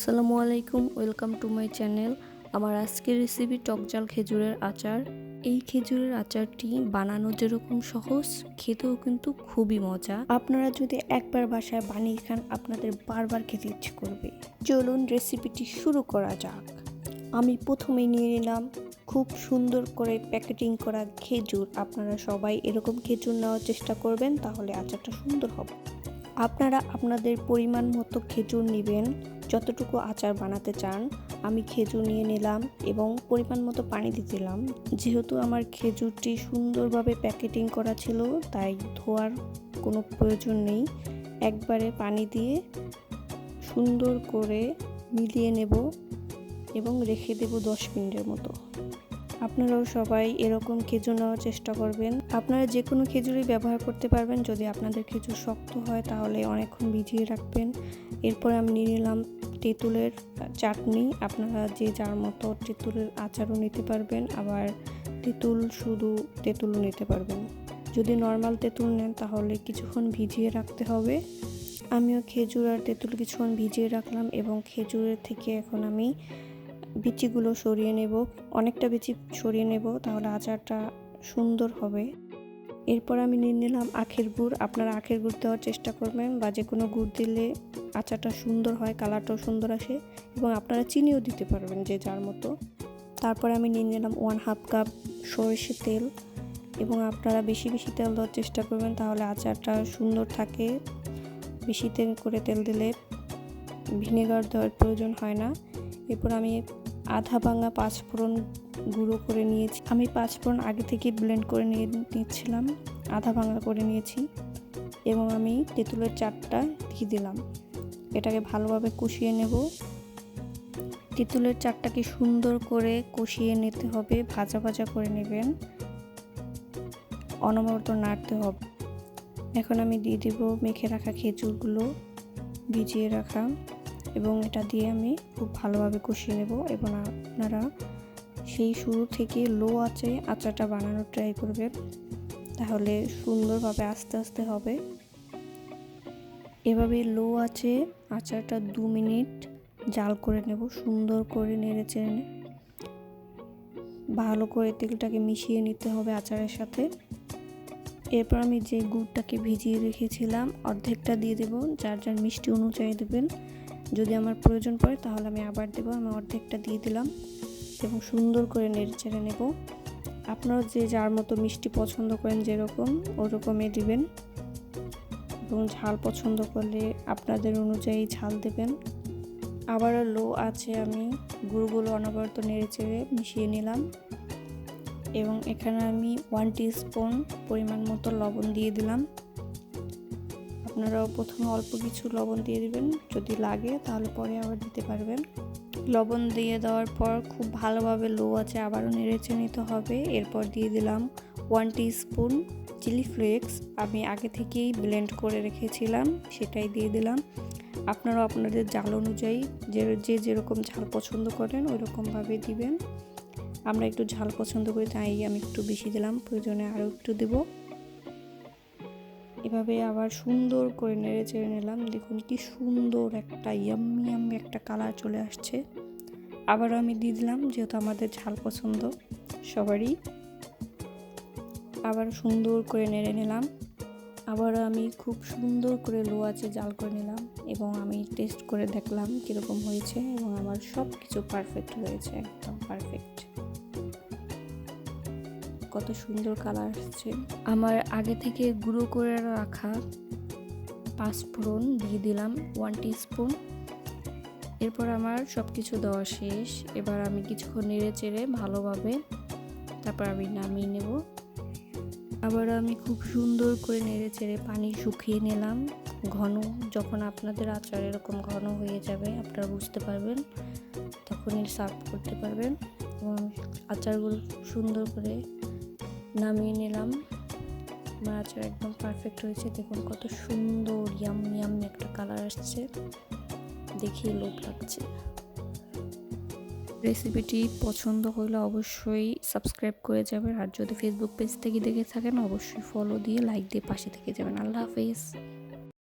আসসালামু আলাইকুম, welcome to my channel. আমার আজকের রেসিপি টকজাল খেজুরের আচার। এই খেজুরের আচারটি বানানো যেরকম সহজ, খেতেও কিন্তু খুবই মজা। আপনারা যদি একবার বাসায় বানিয়ে খান, আপনাদের বারবার খেতে ইচ্ছে করবে। চলুন রেসিপিটি শুরু করা যাক। আমি প্রথমে নিয়ে নিলাম খুব সুন্দর করে প্যাকেটিং করা খেজুর। আপনারা সবাই এরকম খেজুর নেওয়ার চেষ্টা করবেন, তাহলে আচারটা সুন্দর হবে। আপনারা আপনাদের পরিমাণ মতো খেজুর নেবেন, যতটুকু আচার বানাতে চান। আমি খেজুর নিয়ে নিলাম এবং পরিমাণ মতো পানি দিয়ে দিলাম। যেহেতু আমার খেজুরটি সুন্দরভাবে প্যাকেটিং করা ছিল, তাই ধোয়ার কোনো প্রয়োজন নেই। একবারে পানি দিয়ে সুন্দর করে মিলিয়ে নেব এবং রেখে দেব 10 মিনিটের মতো। আপনারাও সবাই এরকম খেজুর নেওয়ার চেষ্টা করবেন। আপনারা যে কোনো খেজুরই ব্যবহার করতে পারবেন। যদি আপনাদের খেজুর শক্ত হয় তাহলে অনেকক্ষণ ভিজিয়ে রাখবেন। এরপর আমি নিয়ে নিলাম তেঁতুলের চাটনি। আপনারা যে যার মতো তেঁতুলের আচারও নিতে পারবেন, আবার শুধু তেঁতুলও নিতে পারবেন। যদি নর্মাল তেঁতুল নেন তাহলে কিছুক্ষণ ভিজিয়ে রাখতে হবে। আমিও খেজুর আর তেঁতুল কিছুক্ষণ ভিজিয়ে রাখলাম এবং খেজুরের থেকে এখন আমি বিচিগুলো সরিয়ে নেব। অনেকটা বিচি সরিয়ে নেব, তাহলে আচারটা সুন্দর হবে। এরপর আমি নিয়ে নিলাম আখের গুড়। আপনারা আখের গুড় দেওয়ার চেষ্টা করবেন, বা যে কোনো গুড় দিলে আচারটা সুন্দর হয়, কালারটাও সুন্দর আসে। এবং আপনারা চিনিও দিতে পারবেন যে যার মতো। তারপর আমি নিয়ে নিলাম 1/2 কাপ সরষের তেল, এবং আপনারা বেশি বেশি তেল দেওয়ার চেষ্টা করবেন, তাহলে আচারটা সুন্দর থাকে। বেশি তেল দিলে ভিনেগার দেওয়ার প্রয়োজন হয় না। এরপর আমি আধা ভাঙা 5 ফোড়ন গুঁড়ো করে নিয়েছি। আমি 5 ফোড়ন আগে থেকে ব্লেন্ড করে নিচ্ছিলাম, আধা ভাঙা করে নিয়েছি। এবং আমি তেঁতুলের চাটটা দিয়ে দিলাম। এটাকে ভালোভাবে কষিয়ে নেব। তেঁতুলের চাটটাকে সুন্দর করে কষিয়ে নিতে হবে, ভাজা ভাজা করে নেবেন, অনবরত নাড়তে হবে। এখন আমি দিয়ে দেব মেখে রাখা খেজুরগুলো, ভিজিয়ে রাখা, এবং এটা দিয়ে আমি খুব ভালোভাবে কষিয়ে নেব। এবং আপনারা সেই শুরু থেকে লো আঁচে আচারটা বানানোর ট্রাই করবেন, তাহলে সুন্দরভাবে আস্তে আস্তে হবে। এভাবে লো আঁচে আচারটা 2 মিনিট জাল করে নেব। সুন্দর করে নেড়ে চেড়ে ভালো করে তেলটাকে মিশিয়ে নিতে হবে আচারের সাথে। এরপর আমি যে গুড়টাকে ভিজিয়ে রেখেছিলাম অর্ধেকটা দিয়ে দেব, যার যার মিষ্টি অনুযায়ী দেবেন। যদি আমার প্রয়োজন পড়ে তাহলে আমি আবার দেব। আমি অর্ধেকটা দিয়ে দিলাম এবং সুন্দর করে নেড়ে চেড়ে নেব। আপনারা যে যার মতো মিষ্টি পছন্দ করেন যেরকম, ওরকমই দিবেন, এবং ঝাল পছন্দ করলে আপনাদের অনুযায়ী ঝাল দেবেন। আবারও লো আছে আমি গুড়গুলো অনবরত নেড়ে চেড়ে মিশিয়ে নিলাম। এবং এখানে আমি 1 টিস্পুন পরিমাণ মতো লবণ দিয়ে দিলাম। আপনারাও প্রথমে অল্প কিছু লবণ দিয়ে দিবেন, যদি লাগে তাহলে পরে আবার দিতে পারবেন। লবণ দিয়ে দেওয়ার পর খুব ভালোভাবে লো আছে আবারও নেড়েচে নিতে হবে। এরপর দিয়ে দিলাম 1 টিস্পুন চিলি ফ্লেক্স। আমি আগে থেকেই ব্লেন্ড করে রেখেছিলাম, সেটাই দিয়ে দিলাম। আপনারা আপনাদের ঝাল অনুযায়ী যে যেরকম ঝাল পছন্দ করেন ওই রকমভাবে দিবেন। আমরা একটু ঝাল পছন্দ করি, তাই আমি একটু বেশি দিলাম, প্রয়োজনে আরও একটু দেব। এভাবে আবার সুন্দর করে নেড়ে চেড়ে নিলাম। দেখুন কি সুন্দর একটা ইয়াম্মি একটা কালার চলে আসছে। আবারও আমি দিয়ে দিলাম, যেহেতু আমাদের ঝাল পছন্দ সবারই। আবার সুন্দর করে নেড়ে নিলাম। আবারও আমি খুব সুন্দর করে লো আঁচে জাল করে নিলাম, এবং আমি টেস্ট করে দেখলাম কীরকম হয়েছে, এবং আমার সব কিছু পারফেক্ট হয়েছে, একদম পারফেক্ট। কত সুন্দর কালার আসছে। আমার আগে থেকে গুঁড়ো করে রাখা 5 ফোড়ন দিয়ে দিলাম 1 টিস্পুন। এরপর আমার সব কিছু দেওয়া শেষ। এবার আমি কিছুক্ষণ নেড়ে চেড়ে ভালোভাবে তারপর আমি নামিয়ে নেব। আবার আমি খুব সুন্দর করে নেড়ে চেড়ে পানি শুকিয়ে নিলাম। যখন আপনাদের আচার এরকম ঘন হয়ে যাবে আপনারা বুঝতে পারবেন, তখনই সার্ভ করতে পারবেন। এবং আচারগুলো সুন্দর করে নামিয়ে নিলাম। আমার আচার একদম পারফেক্ট হয়েছে। দেখুন কত সুন্দর ইয়াম্মি একটা কালার আসছে, দেখিয়ে লোভ লাগছে। রেসিপিটি পছন্দ হলে অবশ্যই সাবস্ক্রাইব করে যাবেন, আর যদি ফেসবুক পেজ থেকে দেখে থাকেন অবশ্যই ফলো দিয়ে লাইক দিয়ে পাশে থেকে যাবেন। আল্লাহ হাফেজ।